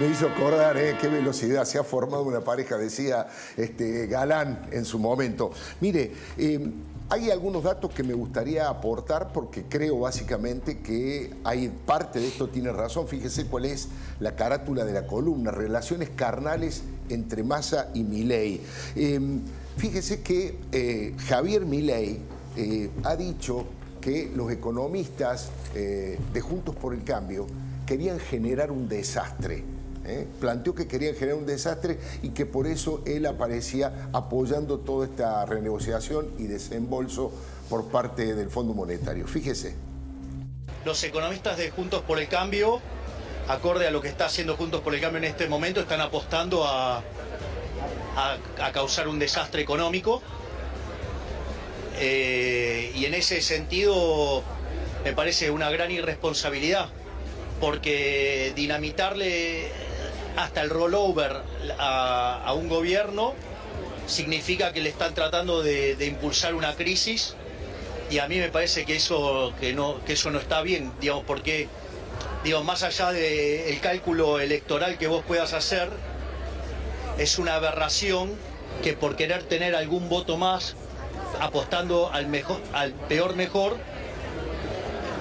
Me hizo acordar qué velocidad se ha formado una pareja, decía Galán en su momento. Mire, hay algunos datos que me gustaría aportar porque creo básicamente que hay parte de esto tiene razón. Fíjese cuál es la carátula de la columna: relaciones carnales entre Massa y Milei. Fíjese que Javier Milei ha dicho que los economistas de Juntos por el Cambio querían generar un desastre. Planteó que querían generar un desastre y que por eso él aparecía apoyando toda esta renegociación y desembolso por parte del Fondo Monetario. Fíjese. Los economistas de Juntos por el Cambio, acorde a lo que está haciendo Juntos por el Cambio en este momento, están apostando a causar un desastre económico. Y en ese sentido me parece una gran irresponsabilidad, porque dinamitarle hasta el rollover a un gobierno significa que le están tratando de impulsar una crisis, y a mí me parece que eso no está bien, digamos, porque más allá del cálculo electoral que vos puedas hacer, es una aberración que por querer tener algún voto más apostando al peor mejor,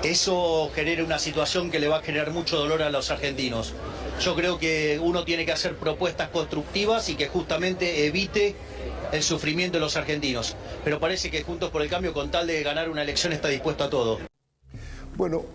eso genera una situación que le va a generar mucho dolor a los argentinos. Yo creo que uno tiene que hacer propuestas constructivas y que justamente evite el sufrimiento de los argentinos. Pero parece que Juntos por el Cambio, con tal de ganar una elección, está dispuesto a todo. Bueno,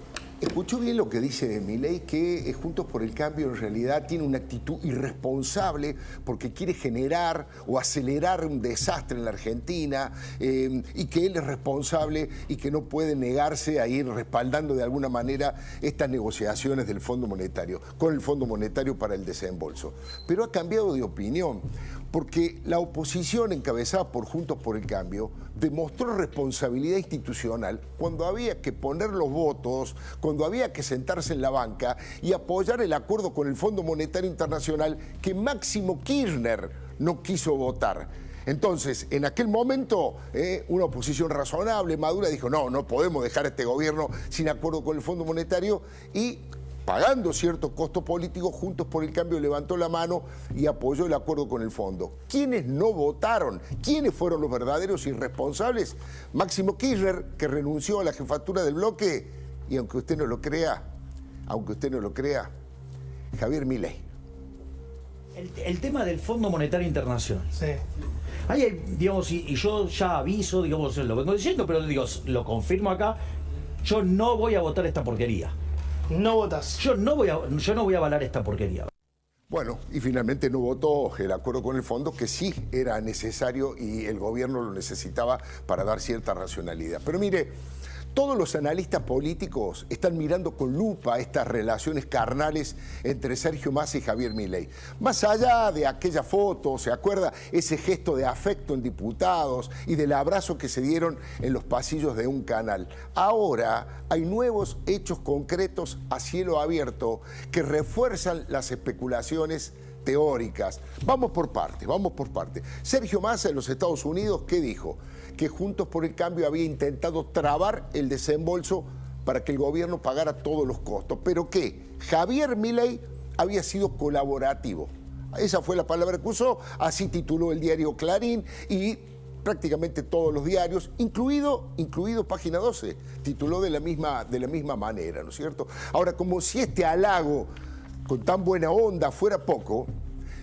escuchó bien lo que dice Milei, que Juntos por el Cambio en realidad tiene una actitud irresponsable porque quiere generar o acelerar un desastre en la Argentina, y que él es responsable y que no puede negarse a ir respaldando de alguna manera estas negociaciones del Fondo Monetario, con el Fondo Monetario para el desembolso. Pero ha cambiado de opinión, porque la oposición encabezada por Juntos por el Cambio demostró responsabilidad institucional cuando había que poner los votos, cuando había que sentarse en la banca y apoyar el acuerdo con el Fondo Monetario Internacional que Máximo Kirchner no quiso votar. Entonces, en aquel momento, una oposición razonable, madura, dijo, no podemos dejar este gobierno sin acuerdo con el Fondo Monetario, y pagando cierto costo político, Juntos por el Cambio levantó la mano y apoyó el acuerdo con el fondo. ¿Quiénes no votaron? ¿Quiénes fueron los verdaderos irresponsables? Máximo Kirchner, que renunció a la jefatura del bloque, y aunque usted no lo crea, Javier Milei. El tema del Fondo Monetario Internacional. Sí. Ahí, digamos, y yo ya aviso, digamos, lo vengo diciendo, pero digo, lo confirmo acá, yo no voy a votar esta porquería. No votas. Yo no voy a avalar esta porquería. Bueno, y finalmente no votó el acuerdo con el fondo, que sí era necesario y el gobierno lo necesitaba para dar cierta racionalidad. Pero mire, todos los analistas políticos están mirando con lupa estas relaciones carnales entre Sergio Massa y Javier Milei. Más allá de aquella foto, ¿se acuerda? Ese gesto de afecto en diputados y del abrazo que se dieron en los pasillos de un canal. Ahora hay nuevos hechos concretos a cielo abierto que refuerzan las especulaciones teóricas. Vamos por parte. Sergio Massa en los Estados Unidos, ¿qué dijo? Que Juntos por el Cambio había intentado trabar el desembolso para que el gobierno pagara todos los costos, pero que Javier Milei había sido colaborativo. Esa fue la palabra que usó, así tituló el diario Clarín y prácticamente todos los diarios, incluido Página 12, tituló de la misma manera, ¿no es cierto? Ahora, como si este halago con tan buena onda fuera poco,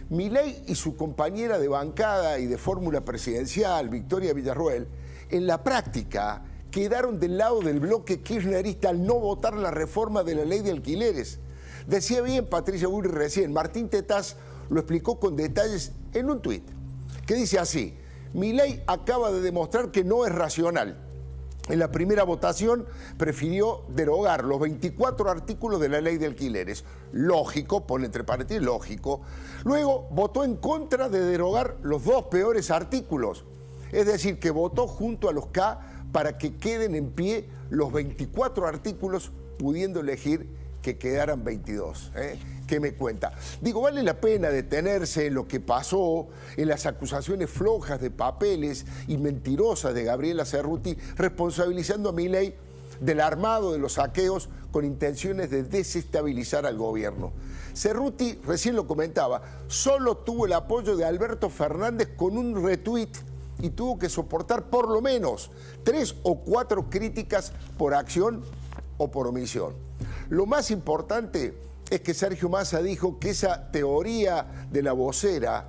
Milei y su compañera de bancada y de fórmula presidencial, Victoria Villarroel, en la práctica quedaron del lado del bloque kirchnerista al no votar la reforma de la ley de alquileres. Decía bien Patricia Bullrich recién, Martín Tetaz lo explicó con detalles en un tuit, que dice así: Milei acaba de demostrar que no es racional. En la primera votación prefirió derogar los 24 artículos de la ley de alquileres. Lógico, pone entre paréntesis, lógico. Luego votó en contra de derogar los 2 peores artículos. Es decir, que votó junto a los K para que queden en pie los 24 artículos, pudiendo elegir que quedaran 22. ¿Qué me cuenta? Digo, vale la pena detenerse en lo que pasó, en las acusaciones flojas de papeles y mentirosas de Gabriela Cerruti, responsabilizando a Milei del armado de los saqueos con intenciones de desestabilizar al gobierno. Cerruti, recién lo comentaba, solo tuvo el apoyo de Alberto Fernández con un retweet y tuvo que soportar por lo menos 3 o 4 críticas por acción o por omisión. Lo más importante es que Sergio Massa dijo que esa teoría de la vocera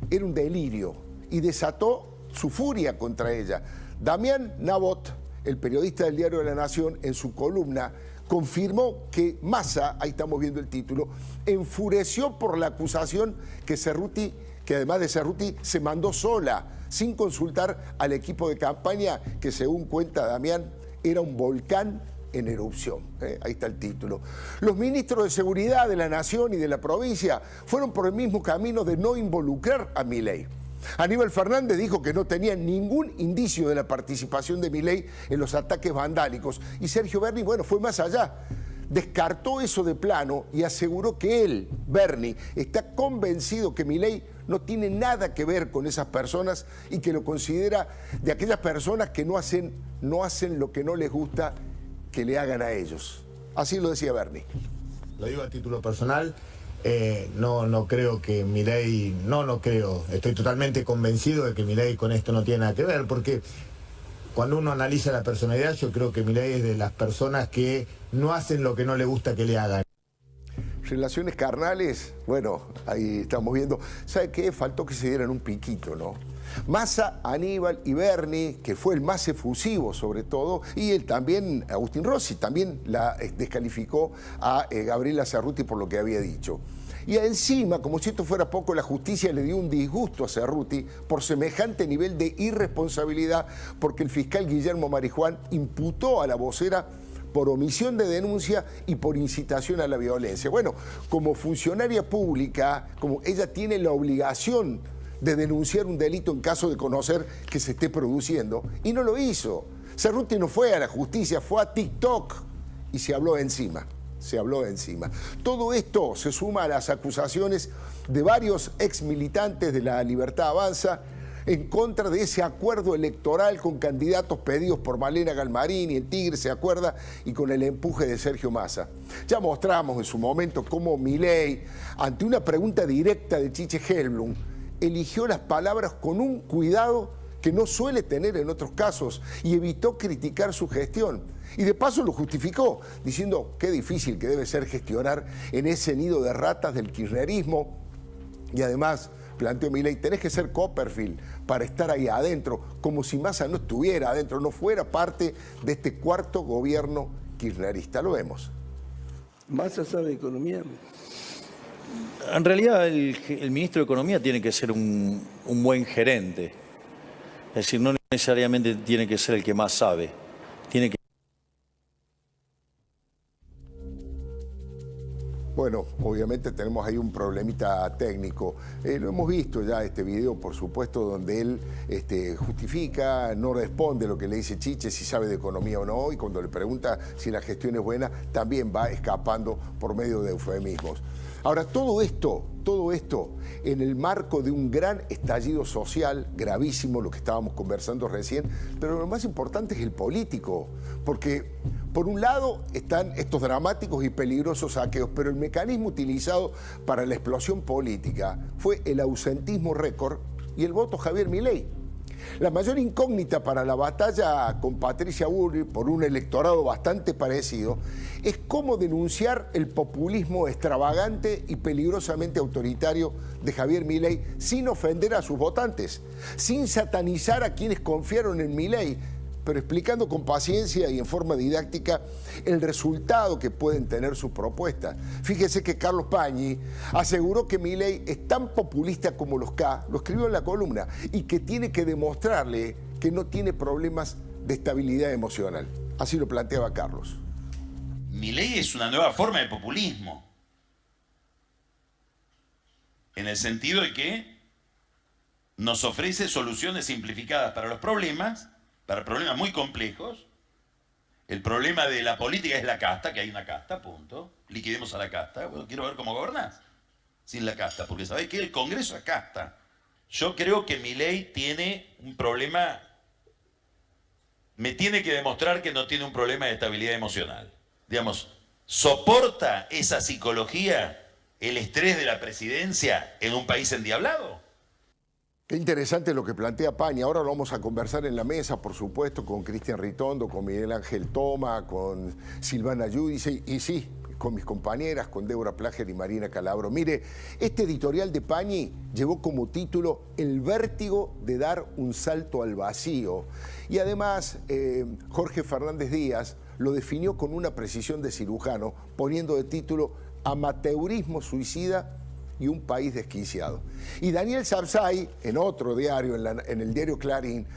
era un delirio y desató su furia contra ella. Damián Nabot, el periodista del Diario de la Nación, en su columna, confirmó que Massa, ahí estamos viendo el título, enfureció por la acusación que Cerruti, que además de Cerruti, se mandó sola, sin consultar al equipo de campaña, que según cuenta Damián, era un volcán en erupción. Ahí está el título. Los ministros de Seguridad de la Nación y de la provincia fueron por el mismo camino de no involucrar a Milei. Aníbal Fernández dijo que no tenía ningún indicio de la participación de Milei en los ataques vandálicos y Sergio Berni, bueno, fue más allá. Descartó eso de plano y aseguró que él, Berni, está convencido que Milei no tiene nada que ver con esas personas y que lo considera de aquellas personas que no hacen lo que no les gusta que le hagan a ellos. Así lo decía Berni. Lo digo a título personal. No creo que Milei, no creo, estoy totalmente convencido de que Milei con esto no tiene nada que ver, porque cuando uno analiza la personalidad, yo creo que Milei es de las personas que no hacen lo que no le gusta que le hagan. Relaciones carnales, bueno, ahí estamos viendo. ¿Sabe qué? Faltó que se dieran un piquito, ¿no? Massa, Aníbal y Berni, que fue el más efusivo sobre todo, y él también, Agustín Rossi, también la descalificó a Gabriela Cerruti por lo que había dicho. Y encima, como si esto fuera poco, la justicia le dio un disgusto a Cerruti por semejante nivel de irresponsabilidad, porque el fiscal Guillermo Marijuán imputó a la vocera por omisión de denuncia y por incitación a la violencia. Bueno, como funcionaria pública, como ella tiene la obligación de denunciar un delito en caso de conocer que se esté produciendo, y no lo hizo. Cerruti no fue a la justicia, fue a TikTok y se habló encima. Todo esto se suma a las acusaciones de varios ex militantes de la Libertad Avanza en contra de ese acuerdo electoral con candidatos pedidos por Malena Galmarini, el Tigre, ¿se acuerda? Y con el empuje de Sergio Massa. Ya mostramos en su momento cómo Milei, ante una pregunta directa de Chiche Helblum, eligió las palabras con un cuidado que no suele tener en otros casos y evitó criticar su gestión. Y de paso lo justificó, diciendo qué difícil que debe ser gestionar en ese nido de ratas del kirchnerismo. Y además, planteó Milei, tenés que ser Copperfield para estar ahí adentro, como si Massa no estuviera adentro, no fuera parte de este cuarto gobierno kirchnerista. Lo vemos. ¿Massa sabe economía? En realidad el ministro de Economía tiene que ser un buen gerente. Es decir, no necesariamente tiene que ser el que más sabe. Tiene que... Bueno, obviamente tenemos ahí un problemita técnico. Lo hemos visto ya este video, por supuesto, donde él justifica, no responde lo que le dice Chiche, si sabe de economía o no, y cuando le pregunta si la gestión es buena, también va escapando por medio de eufemismos. Ahora, todo esto en el marco de un gran estallido social, gravísimo, lo que estábamos conversando recién, pero lo más importante es el político, porque por un lado están estos dramáticos y peligrosos saqueos, pero el mecanismo utilizado para la explosión política fue el ausentismo récord y el voto Javier Milei. La mayor incógnita para la batalla con Patricia Bullrich por un electorado bastante parecido es cómo denunciar el populismo extravagante y peligrosamente autoritario de Javier Milei sin ofender a sus votantes, sin satanizar a quienes confiaron en Milei, pero explicando con paciencia y en forma didáctica el resultado que pueden tener sus propuestas. Fíjese que Carlos Pañi aseguró que Milei es tan populista como los K, lo escribió en la columna, y que tiene que demostrarle que no tiene problemas de estabilidad emocional. Así lo planteaba Carlos. Milei es una nueva forma de populismo, en el sentido de que nos ofrece soluciones simplificadas para los problemas, para problemas muy complejos. El problema de la política es la casta, que hay una casta, punto. Liquidemos a la casta. Bueno, quiero ver cómo gobernás sin la casta, porque ¿sabés qué? El Congreso es casta. Yo creo que Milei tiene un problema, me tiene que demostrar que no tiene un problema de estabilidad emocional. digamos, soporta esa psicología el estrés de la presidencia en un país endiablado? Qué interesante lo que plantea Pañi. Ahora lo vamos a conversar en la mesa, por supuesto, con Cristian Ritondo, con Miguel Ángel Toma, con Silvana Giudice y sí, con mis compañeras, con Débora Plager y Marina Calabro. Mire, este editorial de Pañi llevó como título El vértigo de dar un salto al vacío. Y además, Jorge Fernández Díaz lo definió con una precisión de cirujano, poniendo de título Amateurismo suicida y un país desquiciado. Y Daniel Sabzai, en otro diario, en el diario Clarín,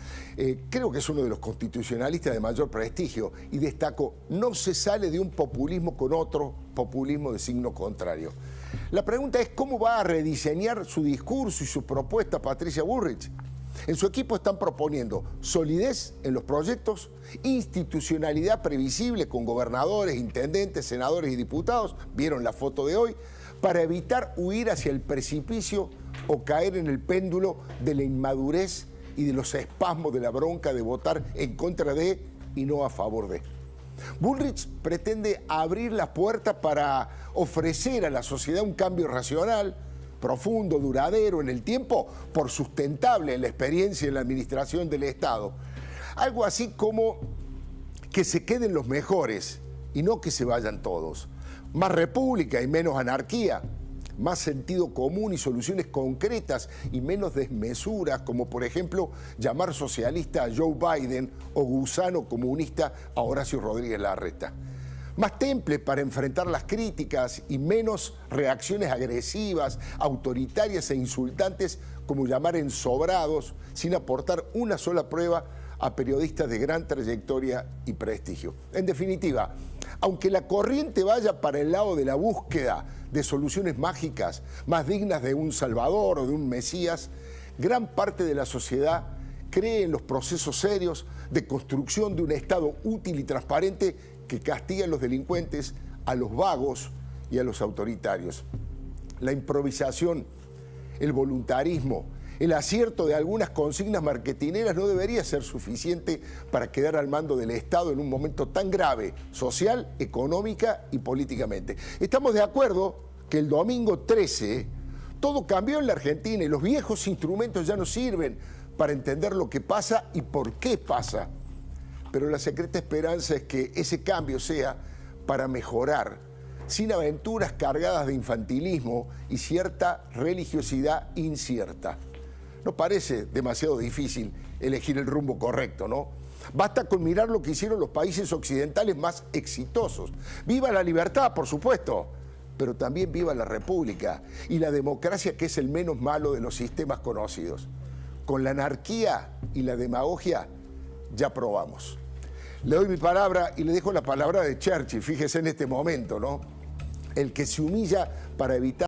creo que es uno de los constitucionalistas de mayor prestigio, y destacó: no se sale de un populismo con otro populismo de signo contrario. La pregunta es cómo va a rediseñar su discurso y su propuesta Patricia Bullrich. En su equipo están proponiendo solidez en los proyectos, institucionalidad previsible con gobernadores, intendentes, senadores y diputados, vieron la foto de hoy, para evitar huir hacia el precipicio o caer en el péndulo de la inmadurez y de los espasmos de la bronca de votar en contra de y no a favor de. Bullrich pretende abrir la puerta para ofrecer a la sociedad un cambio racional, profundo, duradero en el tiempo, por sustentable en la experiencia y en la administración del Estado. Algo así como que se queden los mejores y no que se vayan todos. Más república y menos anarquía, más sentido común y soluciones concretas y menos desmesuras, como por ejemplo llamar socialista a Joe Biden o gusano comunista a Horacio Rodríguez Larreta. Más temple para enfrentar las críticas y menos reacciones agresivas, autoritarias e insultantes, como llamar ensobrados sin aportar una sola prueba a periodistas de gran trayectoria y prestigio. En definitiva, aunque la corriente vaya para el lado de la búsqueda de soluciones mágicas, más dignas de un Salvador o de un Mesías, gran parte de la sociedad cree en los procesos serios de construcción de un Estado útil y transparente que castiga a los delincuentes, a los vagos y a los autoritarios. La improvisación, el voluntarismo, el acierto de algunas consignas marketineras no debería ser suficiente para quedar al mando del Estado en un momento tan grave, social, económica y políticamente. Estamos de acuerdo que el domingo 13 todo cambió en la Argentina y los viejos instrumentos ya no sirven para entender lo que pasa y por qué pasa. Pero la secreta esperanza es que ese cambio sea para mejorar, sin aventuras cargadas de infantilismo y cierta religiosidad incierta. No parece demasiado difícil elegir el rumbo correcto, ¿no? Basta con mirar lo que hicieron los países occidentales más exitosos. ¡Viva la libertad, por supuesto! Pero también viva la república y la democracia, que es el menos malo de los sistemas conocidos. Con la anarquía y la demagogia ya probamos. Le doy mi palabra y le dejo la palabra de Churchill, fíjese en este momento, ¿no? El que se humilla para evitar